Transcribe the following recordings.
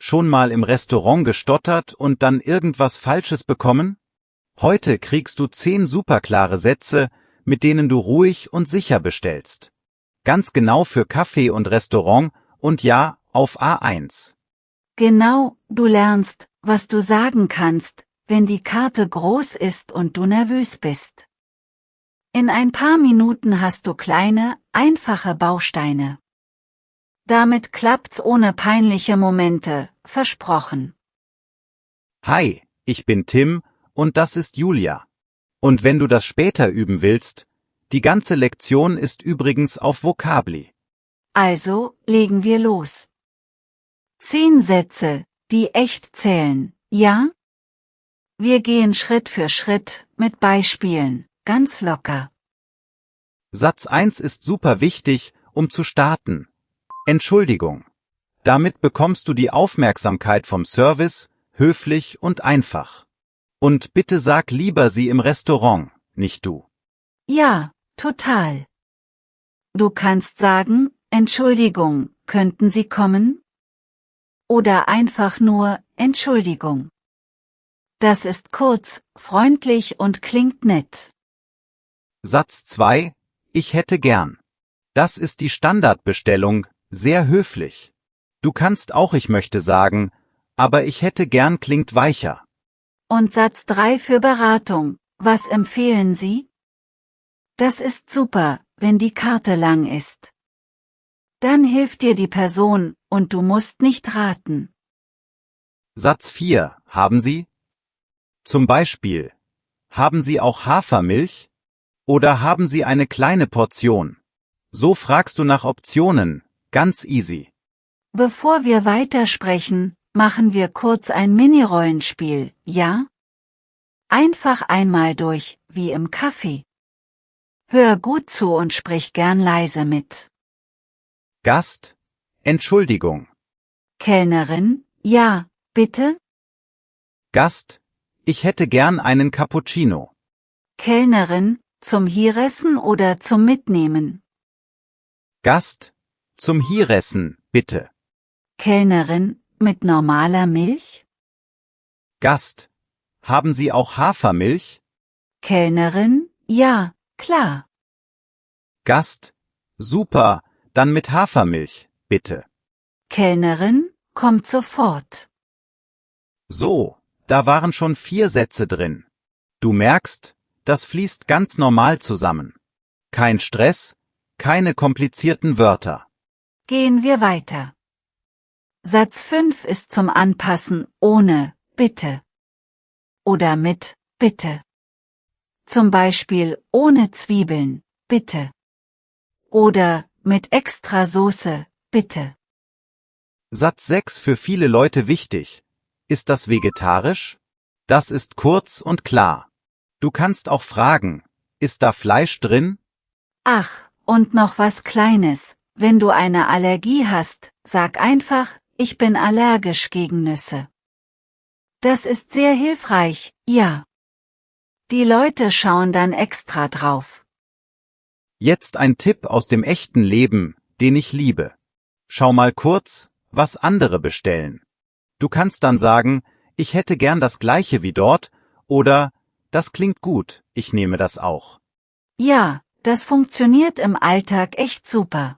Schon mal im Restaurant gestottert und dann irgendwas Falsches bekommen? Heute kriegst du 10 superklare Sätze, mit denen du ruhig und sicher bestellst. Ganz genau für Café und Restaurant und ja, auf A1. Genau, du lernst, was du sagen kannst, wenn die Karte groß ist und du nervös bist. In ein paar Minuten hast du kleine, einfache Bausteine. Damit klappt's ohne peinliche Momente, versprochen. Hi, ich bin Tim und das ist Julia. Und wenn du das später üben willst, die ganze Lektion ist übrigens auf Vocabli. Also, legen wir los. 10 Sätze, die echt zählen, ja? Wir gehen Schritt für Schritt, mit Beispielen, ganz locker. Satz 1 ist super wichtig, um zu starten. Entschuldigung. Damit bekommst du die Aufmerksamkeit vom Service, höflich und einfach. Und bitte sag lieber sie im Restaurant, nicht du. Ja, total. Du kannst sagen, Entschuldigung, könnten Sie kommen? Oder einfach nur, Entschuldigung. Das ist kurz, freundlich und klingt nett. Satz 2, ich hätte gern. Das ist die Standardbestellung, sehr höflich. Du kannst auch ich möchte sagen, aber ich hätte gern klingt weicher. Und Satz 3 für Beratung, was empfehlen Sie? Das ist super, wenn die Karte lang ist. Dann hilft dir die Person, und du musst nicht raten. Satz 4, haben Sie? Zum Beispiel, haben Sie auch Hafermilch? Oder haben Sie eine kleine Portion? So fragst du nach Optionen, ganz easy. Bevor wir weitersprechen, machen wir kurz ein Mini-Rollenspiel, ja? Einfach einmal durch, wie im Café. Hör gut zu und sprich gern leise mit. Gast, Entschuldigung. Kellnerin, ja, bitte? Gast, ich hätte gern einen Cappuccino. Kellnerin, zum Hieressen oder zum Mitnehmen? Gast, zum Hieressen, bitte. Kellnerin, mit normaler Milch? Gast, haben Sie auch Hafermilch? Kellnerin, ja, klar. Gast, super, dann mit Hafermilch, bitte. Kellnerin, kommt sofort. So, da waren schon 4 Sätze drin. Du merkst, das fließt ganz normal zusammen. Kein Stress, keine komplizierten Wörter. Gehen wir weiter. Satz 5 ist zum Anpassen ohne bitte oder mit bitte. Zum Beispiel ohne Zwiebeln, bitte. Oder mit extra Soße, bitte. Satz 6 für viele Leute wichtig. Ist das vegetarisch? Das ist kurz und klar. Du kannst auch fragen, ist da Fleisch drin? Ach, und noch was Kleines. Wenn du eine Allergie hast, sag einfach, ich bin allergisch gegen Nüsse. Das ist sehr hilfreich, ja. Die Leute schauen dann extra drauf. Jetzt ein Tipp aus dem echten Leben, den ich liebe. Schau mal kurz, was andere bestellen. Du kannst dann sagen, ich hätte gern das gleiche wie dort, oder, das klingt gut, ich nehme das auch. Ja, das funktioniert im Alltag echt super.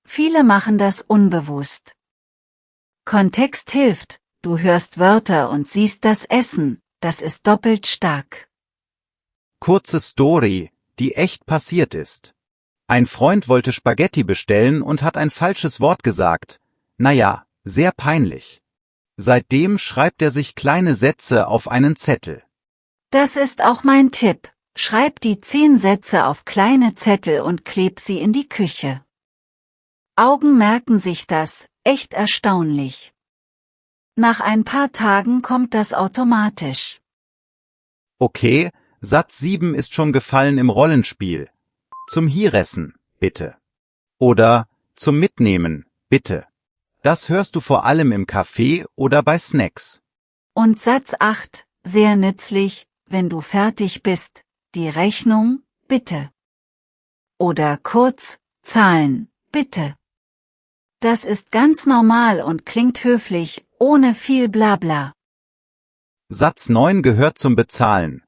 Viele machen das unbewusst. Kontext hilft, du hörst Wörter und siehst das Essen, das ist doppelt stark. Kurze Story, die echt passiert ist. Ein Freund wollte Spaghetti bestellen und hat ein falsches Wort gesagt. Naja, sehr peinlich. Seitdem schreibt er sich kleine Sätze auf einen Zettel. Das ist auch mein Tipp. Schreib die 10 Sätze auf kleine Zettel und kleb sie in die Küche. Augen merken sich das, echt erstaunlich. Nach ein paar Tagen kommt das automatisch. Okay, Satz 7 ist schon gefallen im Rollenspiel. Zum Hieressen, bitte. Oder zum Mitnehmen, bitte. Das hörst du vor allem im Café oder bei Snacks. Und Satz 8, sehr nützlich, wenn du fertig bist, die Rechnung, bitte. Oder kurz, Zahlen, bitte. Das ist ganz normal und klingt höflich, ohne viel Blabla. Satz 9 gehört zum Bezahlen.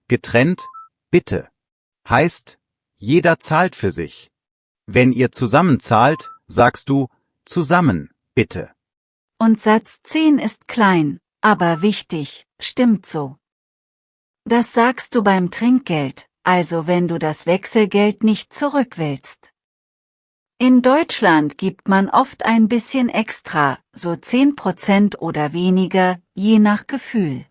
Getrennt, bitte. Heißt, jeder zahlt für sich. Wenn ihr zusammen zahlt, sagst du, zusammen, bitte. Und Satz 10 ist klein, aber wichtig, stimmt so. Das sagst du beim Trinkgeld, also wenn du das Wechselgeld nicht zurück willst. In Deutschland gibt man oft ein bisschen extra, so 10% oder weniger, je nach Gefühl.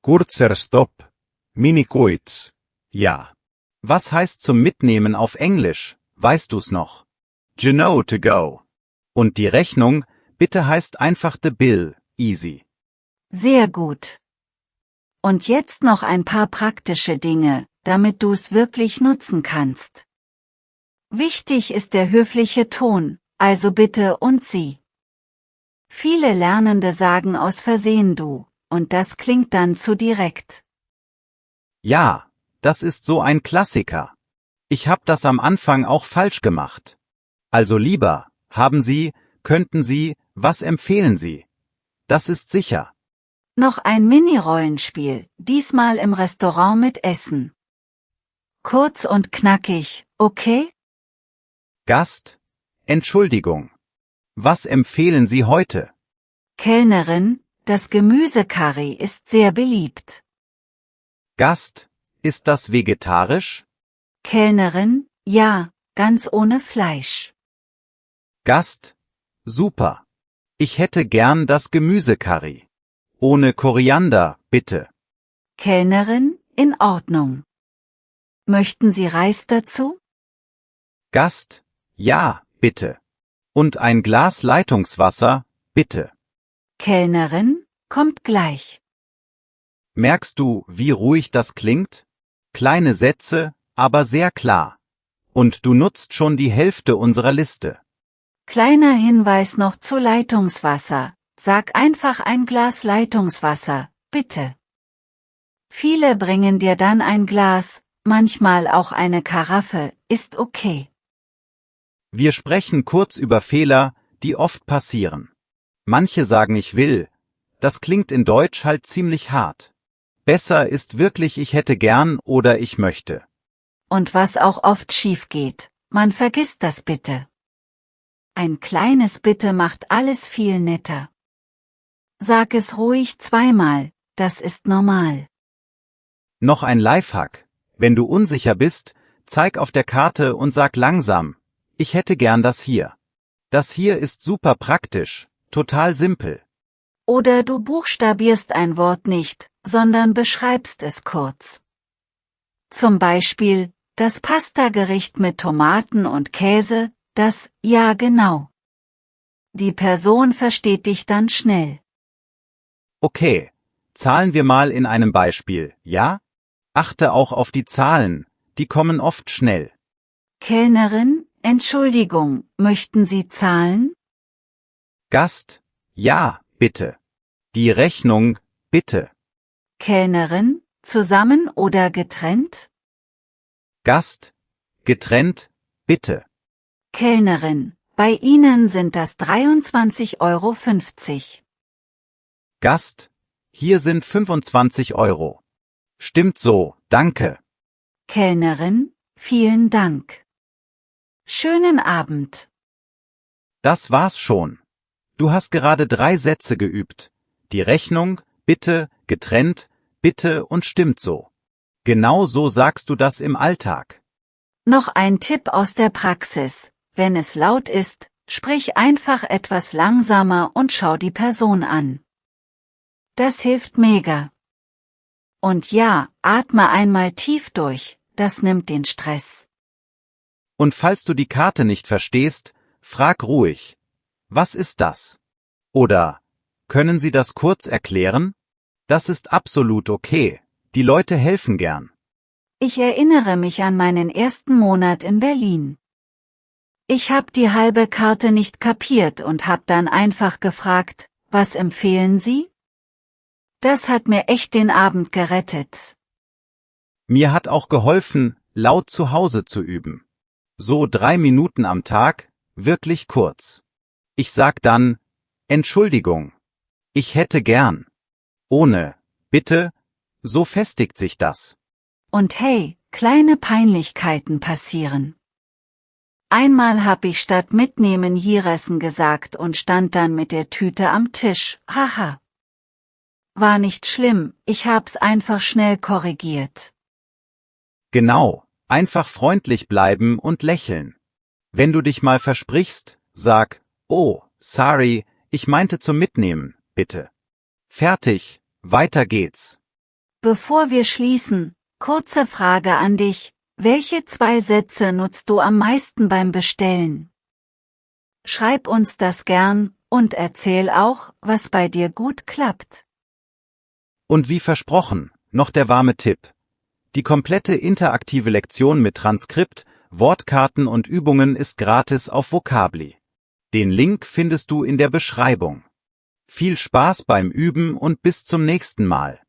Kurzer Stopp. Mini Quiz. Ja. Was heißt zum Mitnehmen auf Englisch, weißt du's noch? You know to go. Und die Rechnung, bitte heißt einfach the bill, easy. Sehr gut. Und jetzt noch ein paar praktische Dinge, damit du's wirklich nutzen kannst. Wichtig ist der höfliche Ton, also bitte und Sie. Viele Lernende sagen aus Versehen du, und das klingt dann zu direkt. Ja, das ist so ein Klassiker. Ich hab das am Anfang auch falsch gemacht. Also lieber, haben Sie, könnten Sie, was empfehlen Sie? Das ist sicher. Noch ein Mini-Rollenspiel, diesmal im Restaurant mit Essen. Kurz und knackig, okay? Gast, Entschuldigung. Was empfehlen Sie heute? Kellnerin, das Gemüsekarri ist sehr beliebt. Gast, ist das vegetarisch? Kellnerin, ja, ganz ohne Fleisch. Gast, super. Ich hätte gern das Gemüsekarri. Ohne Koriander, bitte. Kellnerin, in Ordnung. Möchten Sie Reis dazu? Gast, ja, bitte. Und ein Glas Leitungswasser, bitte. Kellnerin, kommt gleich. Merkst du, wie ruhig das klingt? Kleine Sätze, aber sehr klar. Und du nutzt schon die Hälfte unserer Liste. Kleiner Hinweis noch zu Leitungswasser. Sag einfach ein Glas Leitungswasser, bitte. Viele bringen dir dann ein Glas, manchmal auch eine Karaffe, ist okay. Wir sprechen kurz über Fehler, die oft passieren. Manche sagen ich will. Das klingt in Deutsch halt ziemlich hart. Besser ist wirklich ich hätte gern oder ich möchte. Und was auch oft schief geht, man vergisst das bitte. Ein kleines Bitte macht alles viel netter. Sag es ruhig zweimal, das ist normal. Noch ein Lifehack. Wenn du unsicher bist, zeig auf der Karte und sag langsam, ich hätte gern das hier. Das hier ist super praktisch, total simpel. Oder du buchstabierst ein Wort nicht, sondern beschreibst es kurz. Zum Beispiel, das Pastagericht mit Tomaten und Käse, das, ja genau. Die Person versteht dich dann schnell. Okay, zahlen wir mal in einem Beispiel, ja? Achte auch auf die Zahlen, die kommen oft schnell. Kellnerin, Entschuldigung, möchten Sie zahlen? Gast, ja, bitte. Die Rechnung, bitte. Kellnerin, zusammen oder getrennt? Gast, getrennt, bitte. Kellnerin, bei Ihnen sind das 23,50 €. Gast, hier sind 25 €. Stimmt so, danke. Kellnerin, vielen Dank. Schönen Abend. Das war's schon. Du hast gerade 3 Sätze geübt. Die Rechnung, bitte, getrennt, bitte und stimmt so. Genau so sagst du das im Alltag. Noch ein Tipp aus der Praxis. Wenn es laut ist, sprich einfach etwas langsamer und schau die Person an. Das hilft mega. Und ja, atme einmal tief durch, das nimmt den Stress. Und falls du die Karte nicht verstehst, frag ruhig. Was ist das? Oder, können Sie das kurz erklären? Das ist absolut okay. Die Leute helfen gern. Ich erinnere mich an meinen ersten Monat in Berlin. Ich hab die halbe Karte nicht kapiert und hab dann einfach gefragt, was empfehlen Sie? Das hat mir echt den Abend gerettet. Mir hat auch geholfen, laut zu Hause zu üben. So 3 Minuten am Tag, wirklich kurz. Ich sag dann, Entschuldigung. Ich hätte gern. Ohne, bitte, so festigt sich das. Und hey, kleine Peinlichkeiten passieren. Einmal hab ich statt mitnehmen Jiressen gesagt und stand dann mit der Tüte am Tisch, haha. War nicht schlimm, ich hab's einfach schnell korrigiert. Genau, einfach freundlich bleiben und lächeln. Wenn du dich mal versprichst, sag, oh, sorry, ich meinte zum Mitnehmen, bitte. Fertig, weiter geht's. Bevor wir schließen, kurze Frage an dich, welche 2 Sätze nutzt du am meisten beim Bestellen? Schreib uns das gern und erzähl auch, was bei dir gut klappt. Und wie versprochen, noch der warme Tipp. Die komplette interaktive Lektion mit Transkript, Wortkarten und Übungen ist gratis auf Vocably. Den Link findest du in der Beschreibung. Viel Spaß beim Üben und bis zum nächsten Mal.